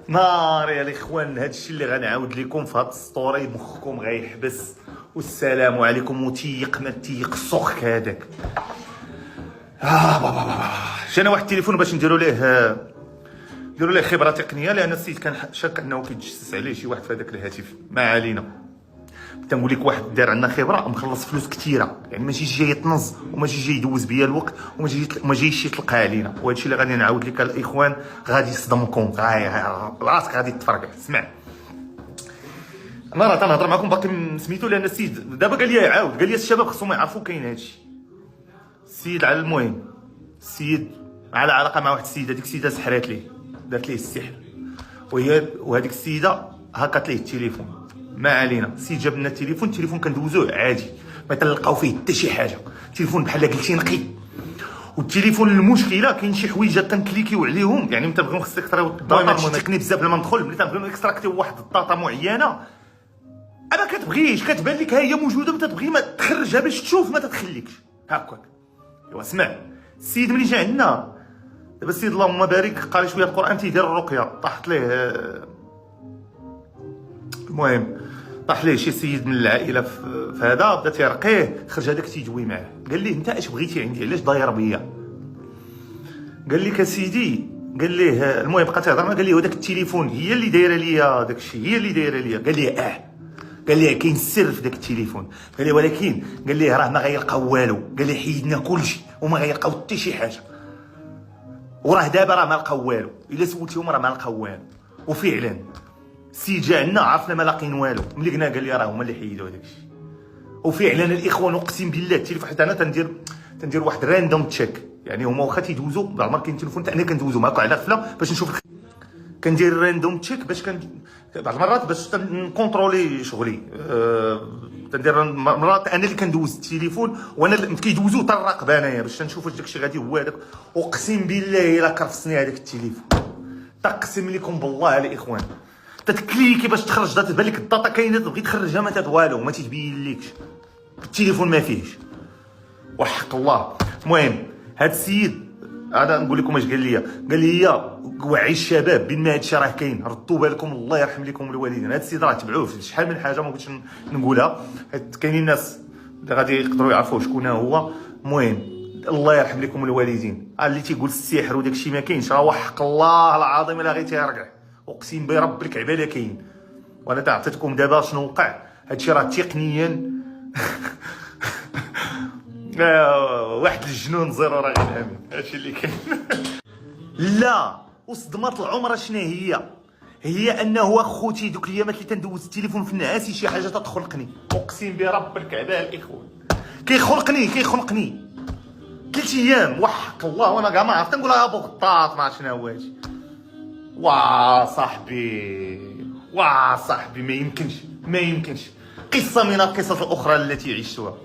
ناري الاخوان، هادشي اللي غنعاود لكم في هاد السطوري مخكم غيحبس. والسلام عليكم. وتيق ما تيق السخك هذاك. بابا جانا واحد التليفون باش نديروا ليه خبره تقنيه، لان السيد كان شاك انه كيتجسس عليه شي واحد في هذاك الهاتف. ما علينا، تنقول لك واحد دار عندنا خبره مخلص فلوس كثيره، يعني ماشي جاي يطنز وماشي جاي يدوز بيا الوقت وما جايش يطلقها علينا. وهذا الشيء اللي غادي نعاود لك الاخوان غادي يصدمكم، راسك غادي تفرقع. اسمع، انا راه تنهضر معكم باقي سميتو، لان السيد دابا قال لي يعاود، قال لي الشباب خصهم يعرفوا كاين هادشي. السيد على المهم، السيد على علاقه مع واحد السيده، ديك السيده سحرات ليه، دارت ليه السحر، وهذيك السيده هكات ليه التليفون. ما علينا، السيد جاب لنا التليفون كندوزوه عادي، ما تلقاو فيه حتى شي حاجه. التليفون بحال قلتي نقي. والتليفون المشكله كاين شي حوايج تنكليكيو عليهم، يعني ملي تبغيو خصك تكتراو الداتا. تقني بزاف لما ندخل، ملي تنبغيو اكستراكتيو واحد الداتا معينه ما كتبغيش، كتبان لك ها هي موجوده، ما تتبغي ما تخرجها باش تشوف، ما تتخليكش هكاك. ايوا اسمع، السيد ملي جا عندنا دابا، السيد اللهم بارك قاري شويه القران، تيدير الرقيه، طاحت ليه المهم طاح ليه شي سيد من العائله في هذا، بدا تيرقيه، خرج هذاك تيدوي معاه. قال ليه انت اش بغيتي عندي، علاش داير بيا؟ قال لك اسيدي، قال ليه المهم بقى تهضر معاه، قال ليه هذاك التليفون هي اللي دايره ليا داك الشيء، هي اللي دايره ليا. قال ليه قال ليه كاين سر في داك التليفون. قال ليه ولكن قال ليه راه ما غيلقاو والو. قال ليه حيدنا كلشي وما غيلقاو حتى شي حاجه، وراه دابا راه ما لقاو والو، الا سولتيهم راه ما لقاو والو. وفعلا السيد جا عندنا، عرفنا ما لاقين والو. ملي قلنا قال لي راه هما اللي حيدوا هذاك الشيء. وفعلا الاخوان اقسم بالله التليفون، حتى انا تندير واحد راندوم تشيك، يعني هما واخا تيدوزوا بعض المرات كاين تليفون انا كندوزو معاكم على غفله باش نشوف، كندير راندوم تشيك باش بعض المرات باش نكونترولي شغلي. تندير مرات انا اللي كندوز التليفون، وانا اللي كيدوزو تنراقب انايا باش نشوف واش داكشي غادي هو هذاك. اقسم بالله الا كرفسني هذاك التليفون، تقسم لكم بالله الاخوان، تتكليكي باش تخرج داتا، تبان لك الداتا كاينه، تبغي تخرجها ما والو، ما تيبين لكش، التليفون ما فيهش وحق الله. المهم هاد السيد هذا نقول لكم اش قال لي، قال لي وعي الشباب بان هاد الشيء راه كاين، ردوا بالكم، الله يرحم لكم الوالدين. هاد السيد راه تبعوه في شحال من حاجه ما بغيتش نقولها، كاينين الناس اللي غادي يقدروا يعرفوا شكون هو. المهم الله يرحم لكم الوالدين، اللي تيقول السحر وداك الشيء ما كاينش، راه وحق الله العظيم الا غير تيرقع، اقسم برب الكعبه لا كاين. وانا عطيتكم دابا شنو وقع. هادشي راه تقنيا واحد الجنون زيرو راه غينعمل، هادشي اللي كاين. لا، وصدمات العمر شنو هي انه اخوتي دوك الايامات اللي تندوز التليفون في النعاسي شي حاجه تخلقني، اقسم برب الكعبه الاخوان كيخلقني 3 ايام وحق الله، وانا كاع ما عرفت نقول لها ابو غطاط ما عرفت شنو هو هادشي. صاحبي ما يمكنش قصه من القصص الاخرى التي عشتها.